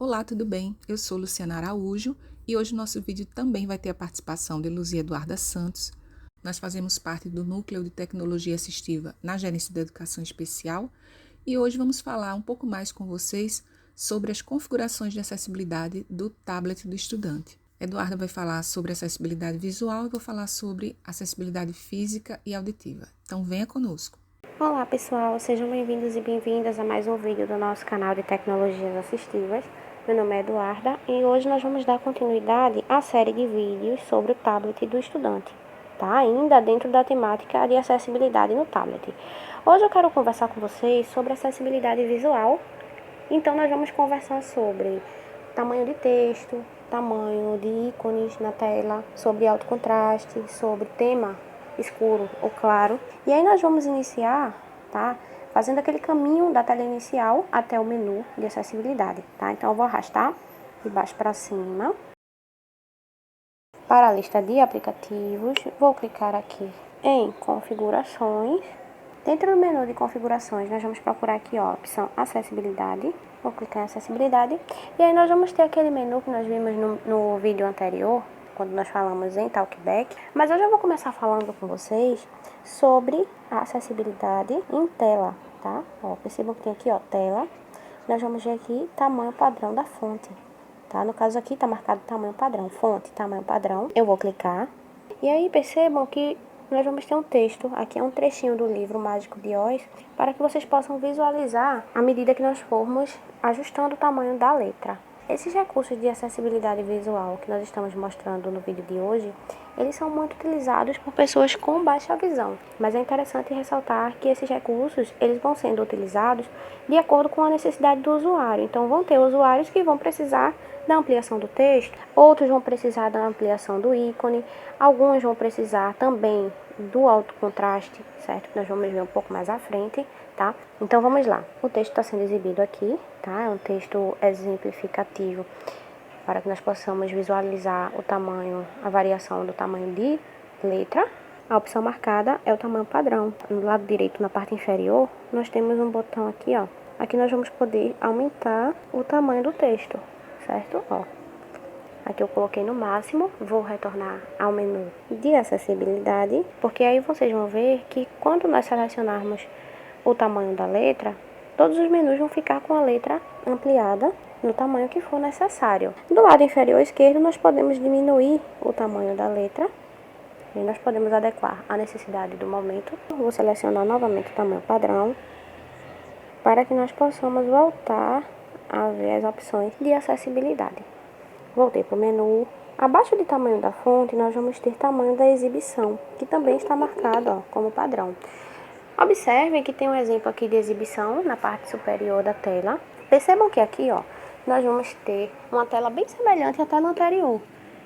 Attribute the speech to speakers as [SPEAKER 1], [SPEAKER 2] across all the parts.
[SPEAKER 1] Olá, tudo bem? Eu sou Luciana Araújo e hoje o nosso vídeo também vai ter a participação de Luzia Eduarda Santos. Nós fazemos parte do Núcleo de Tecnologia Assistiva na Gerência da Educação Especial e hoje vamos falar um pouco mais com vocês sobre as configurações de acessibilidade do tablet do estudante. Eduarda vai falar sobre acessibilidade visual e eu vou falar sobre acessibilidade física e auditiva. Então venha conosco.
[SPEAKER 2] Olá pessoal, sejam bem-vindos e bem-vindas a mais um vídeo do nosso canal de Tecnologias Assistivas. Meu nome é Eduarda e hoje nós vamos dar continuidade à série de vídeos sobre o tablet do estudante, tá? Ainda dentro da temática de acessibilidade no tablet. Hoje eu quero conversar com vocês sobre acessibilidade visual, então nós vamos conversar sobre tamanho de texto, tamanho de ícones na tela, sobre alto contraste, sobre tema escuro ou claro. E aí nós vamos iniciar, tá? Fazendo aquele caminho da tela inicial até o menu de acessibilidade, tá? Então eu vou arrastar de baixo para cima para a lista de aplicativos. Vou clicar aqui em configurações. Dentro do menu de configurações, nós vamos procurar aqui, ó, a opção acessibilidade. Vou clicar em acessibilidade. E aí nós vamos ter aquele menu que nós vimos no vídeo anterior, quando nós falamos em Talkback. Mas eu já vou começar falando com vocês sobre a acessibilidade em tela, tá? Ó, percebam que tem aqui, ó, tela. Nós vamos ver aqui tamanho padrão da fonte, tá? No caso aqui tá marcado tamanho padrão, fonte, tamanho padrão. Eu vou clicar. E aí percebam que nós vamos ter um texto, aqui é um trechinho do livro Mágico de Oz, para que vocês possam visualizar à medida que nós formos ajustando o tamanho da letra. Esses recursos de acessibilidade visual que nós estamos mostrando no vídeo de hoje, eles são muito utilizados por pessoas com baixa visão, mas é interessante ressaltar que esses recursos, eles vão sendo utilizados de acordo com a necessidade do usuário. Então vão ter usuários que vão precisar da ampliação do texto, outros vão precisar da ampliação do ícone, alguns vão precisar também do alto contraste, certo? Nós vamos ver um pouco mais à frente, tá? Então vamos lá. O texto está sendo exibido aqui, tá? É um texto exemplificativo para que nós possamos visualizar o tamanho, a variação do tamanho de letra. A opção marcada é o tamanho padrão. No lado direito, na parte inferior, nós temos um botão aqui, ó. Aqui nós vamos poder aumentar o tamanho do texto, certo? Ó. Aqui eu coloquei no máximo, vou retornar ao menu de acessibilidade, porque aí vocês vão ver que quando nós selecionarmos o tamanho da letra, todos os menus vão ficar com a letra ampliada no tamanho que for necessário. Do lado inferior esquerdo, nós podemos diminuir o tamanho da letra e nós podemos adequar à necessidade do momento. Vou selecionar novamente o tamanho padrão para que nós possamos voltar a ver as opções de acessibilidade. Voltei para o menu. Abaixo do tamanho da fonte, nós vamos ter tamanho da exibição, que também está marcado, ó, como padrão. Observem que tem um exemplo aqui de exibição na parte superior da tela. Percebam que aqui, ó, nós vamos ter uma tela bem semelhante à tela anterior,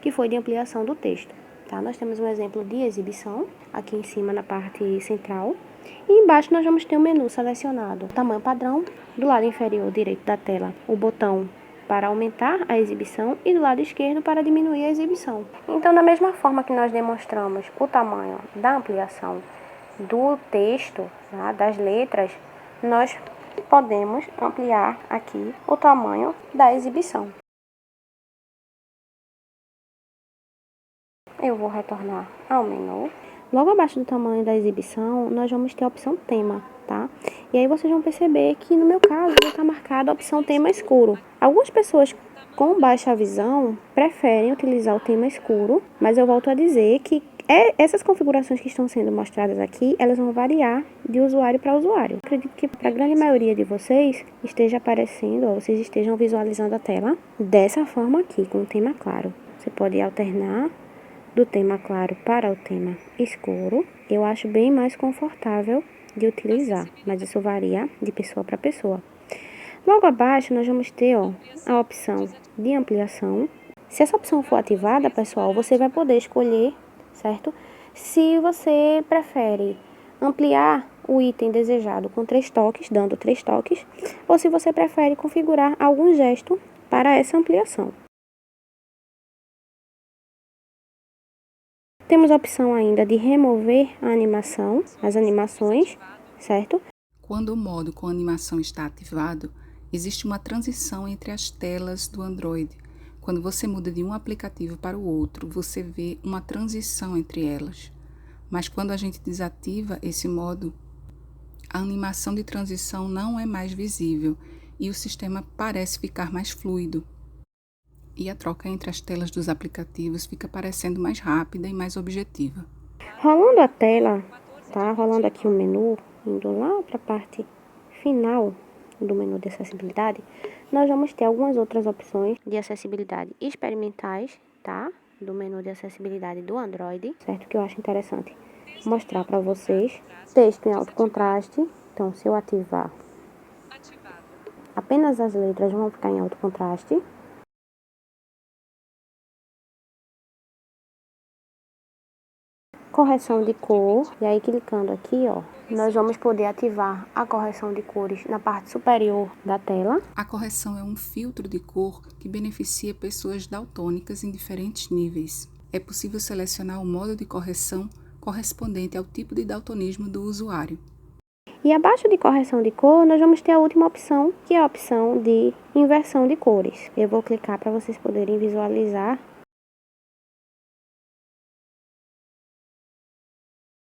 [SPEAKER 2] que foi de ampliação do texto, tá? Nós temos um exemplo de exibição aqui em cima na parte central. E embaixo nós vamos ter o menu selecionado, tamanho padrão, do lado inferior direito da tela, o botão para aumentar a exibição e do lado esquerdo para diminuir a exibição. Então, da mesma forma que nós demonstramos o tamanho da ampliação do texto, tá, das letras, nós podemos ampliar aqui o tamanho da exibição. Eu vou retornar ao menu. Logo abaixo do tamanho da exibição, nós vamos ter a opção tema, tá? E aí vocês vão perceber que no meu caso está marcada a opção tema escuro. Algumas pessoas com baixa visão preferem utilizar o tema escuro, mas eu volto a dizer que essas configurações que estão sendo mostradas aqui, elas vão variar de usuário para usuário. Acredito que para a grande maioria de vocês esteja aparecendo, ou vocês estejam visualizando a tela dessa forma aqui, com o tema claro. Você pode alternar do tema claro para o tema escuro. Eu acho bem mais confortável de utilizar, mas isso varia de pessoa para pessoa. Logo abaixo nós vamos ter, ó, a opção de ampliação. Se essa opção for ativada, pessoal, você vai poder escolher, certo? Se você prefere ampliar o item desejado com 3 toques, dando 3 toques, ou se você prefere configurar algum gesto para essa ampliação. Temos a opção ainda de remover a animação, as animações, certo?
[SPEAKER 1] Quando o modo com animação está ativado, Existe uma transição entre as telas do Android. Quando você muda de um aplicativo para o outro, você vê uma transição entre elas. Mas quando a gente desativa esse modo, a animação de transição não é mais visível e o sistema parece ficar mais fluido. E a troca entre as telas dos aplicativos fica parecendo mais rápida e mais objetiva.
[SPEAKER 2] Rolando a tela, tá? Rolando aqui o menu, indo lá para a parte final do menu de acessibilidade, nós vamos ter algumas outras opções de acessibilidade experimentais, tá? Do menu de acessibilidade do Android, certo? Que eu acho interessante mostrar para vocês. Texto em alto contraste. Então, se eu ativar, apenas as letras vão ficar em alto contraste. Correção de cor, e aí clicando aqui, ó, nós vamos poder ativar a correção de cores na parte superior da tela.
[SPEAKER 1] A correção é um filtro de cor que beneficia pessoas daltônicas em diferentes níveis. É possível selecionar o modo de correção correspondente ao tipo de daltonismo do usuário.
[SPEAKER 2] E abaixo de correção de cor, nós vamos ter a última opção, que é a opção de inversão de cores. Eu vou clicar para vocês poderem visualizar.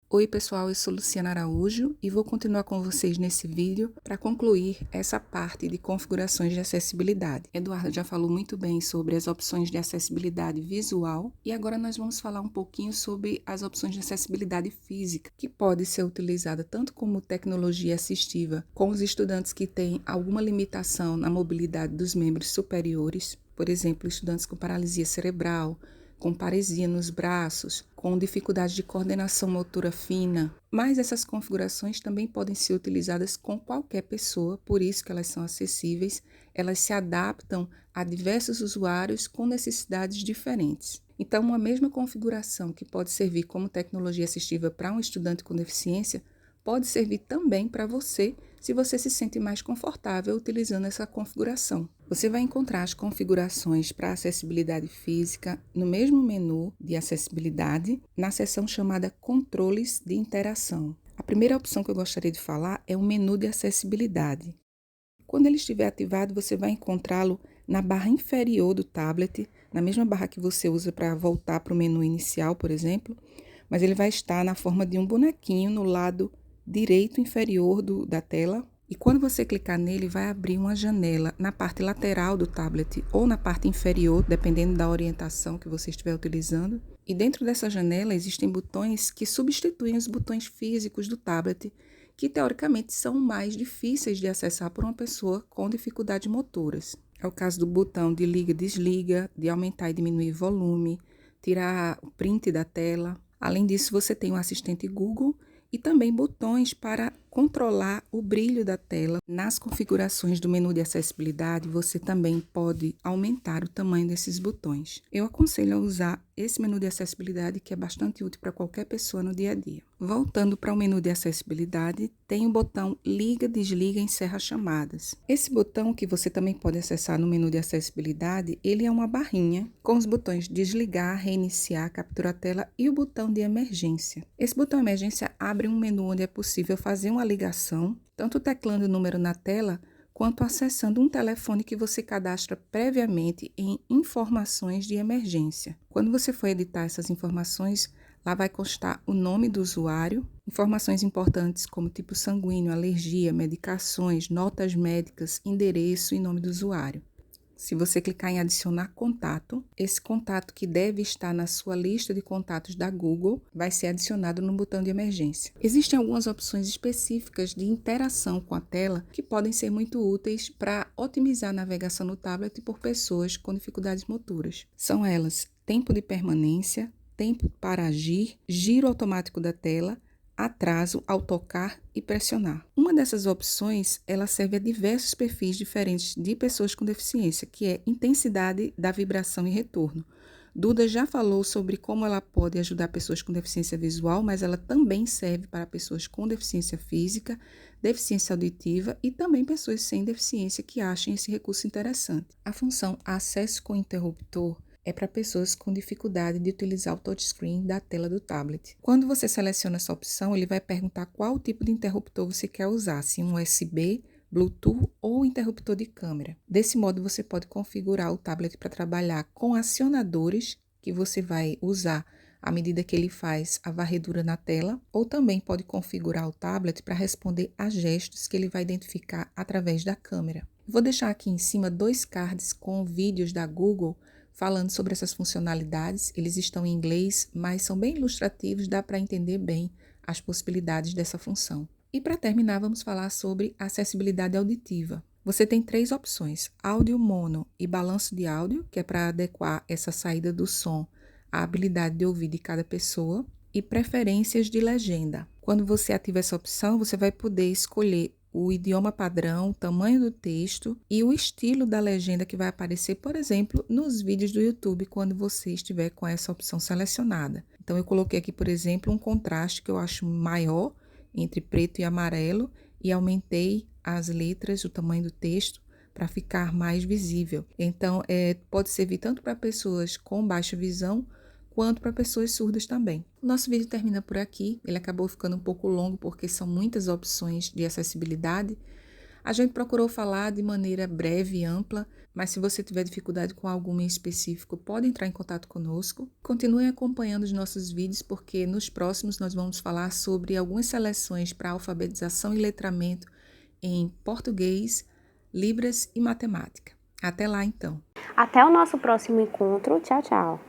[SPEAKER 1] Oi pessoal, eu sou Luciana Araújo e vou continuar com vocês nesse vídeo para concluir essa parte de configurações de acessibilidade. Eduardo já falou muito bem sobre as opções de acessibilidade visual e agora nós vamos falar um pouquinho sobre as opções de acessibilidade física, que pode ser utilizada tanto como tecnologia assistiva com os estudantes que têm alguma limitação na mobilidade dos membros superiores, por exemplo, estudantes com paralisia cerebral, com paresia nos braços, com dificuldade de coordenação motora fina. Mas essas configurações também podem ser utilizadas com qualquer pessoa, por isso que elas são acessíveis, elas se adaptam a diversos usuários com necessidades diferentes. Então, uma mesma configuração que pode servir como tecnologia assistiva para um estudante com deficiência, pode servir também para você, se você se sente mais confortável utilizando essa configuração. Você vai encontrar as configurações para acessibilidade física no mesmo menu de acessibilidade, na seção chamada Controles de Interação. A primeira opção que eu gostaria de falar é o menu de acessibilidade. Quando ele estiver ativado, você vai encontrá-lo na barra inferior do tablet, na mesma barra que você usa para voltar para o menu inicial, por exemplo, mas ele vai estar na forma de um bonequinho no lado direito inferior da tela. E quando você clicar nele, vai abrir uma janela na parte lateral do tablet ou na parte inferior, dependendo da orientação que você estiver utilizando. E dentro dessa janela existem botões que substituem os botões físicos do tablet, que teoricamente são mais difíceis de acessar por uma pessoa com dificuldades motoras. É o caso do botão de liga e desliga, de aumentar e diminuir volume, tirar o print da tela. Além disso, você tem o assistente Google e também botões para controlar o brilho da tela. Nas configurações do menu de acessibilidade, você também pode aumentar o tamanho desses botões. Eu aconselho a usar esse menu de acessibilidade, que é bastante útil para qualquer pessoa no dia a dia. Voltando para o menu de acessibilidade, tem o botão Liga, Desliga e Encerra Chamadas. Esse botão, que você também pode acessar no menu de acessibilidade, ele é uma barrinha com os botões Desligar, Reiniciar, Capturar a Tela e o botão de emergência. Esse botão emergência abre um menu onde é possível fazer uma ligação, tanto teclando o número na tela, quanto acessando um telefone que você cadastra previamente em informações de emergência. Quando você for editar essas informações, lá vai constar o nome do usuário, informações importantes como tipo sanguíneo, alergia, medicações, notas médicas, endereço e nome do usuário. Se você clicar em adicionar contato, esse contato que deve estar na sua lista de contatos da Google vai ser adicionado no botão de emergência. Existem algumas opções específicas de interação com a tela que podem ser muito úteis para otimizar a navegação no tablet por pessoas com dificuldades motoras. São elas: tempo de permanência, tempo para agir, giro automático da tela, atraso ao tocar e pressionar. Uma dessas opções, ela serve a diversos perfis diferentes de pessoas com deficiência, que é intensidade da vibração e retorno. Duda já falou sobre como ela pode ajudar pessoas com deficiência visual, mas ela também serve para pessoas com deficiência física, deficiência auditiva e também pessoas sem deficiência que achem esse recurso interessante. A função Acesso com Interruptor é para pessoas com dificuldade de utilizar o touchscreen da tela do tablet. Quando você seleciona essa opção, ele vai perguntar qual tipo de interruptor você quer usar, se um USB Bluetooth ou interruptor de câmera. Desse modo, você pode configurar o tablet para trabalhar com acionadores que você vai usar à medida que ele faz a varredura na tela, ou também pode configurar o tablet para responder a gestos que ele vai identificar através da câmera. Vou deixar aqui em cima 2 cards com vídeos da Google falando sobre essas funcionalidades. Eles estão em inglês, mas são bem ilustrativos, dá para entender bem as possibilidades dessa função. E para terminar, vamos falar sobre acessibilidade auditiva. Você tem 3 opções: áudio mono e balanço de áudio, que é para adequar essa saída do som à habilidade de ouvir de cada pessoa, e preferências de legenda. Quando você ativa essa opção, você vai poder escolher o idioma padrão, o tamanho do texto e o estilo da legenda que vai aparecer, por exemplo, nos vídeos do YouTube, quando você estiver com essa opção selecionada. Então, eu coloquei aqui, por exemplo, um contraste que eu acho maior entre preto e amarelo e aumentei as letras, o tamanho do texto, para ficar mais visível. Então, pode servir tanto para pessoas com baixa visão, quanto para pessoas surdas também. O nosso vídeo termina por aqui. Ele acabou ficando um pouco longo porque são muitas opções de acessibilidade. A gente procurou falar de maneira breve e ampla, mas se você tiver dificuldade com alguma em específico, pode entrar em contato conosco. Continuem acompanhando os nossos vídeos, porque nos próximos nós vamos falar sobre algumas seleções para alfabetização e letramento em português, Libras e matemática. Até lá, então.
[SPEAKER 2] Até o nosso próximo encontro. Tchau, tchau.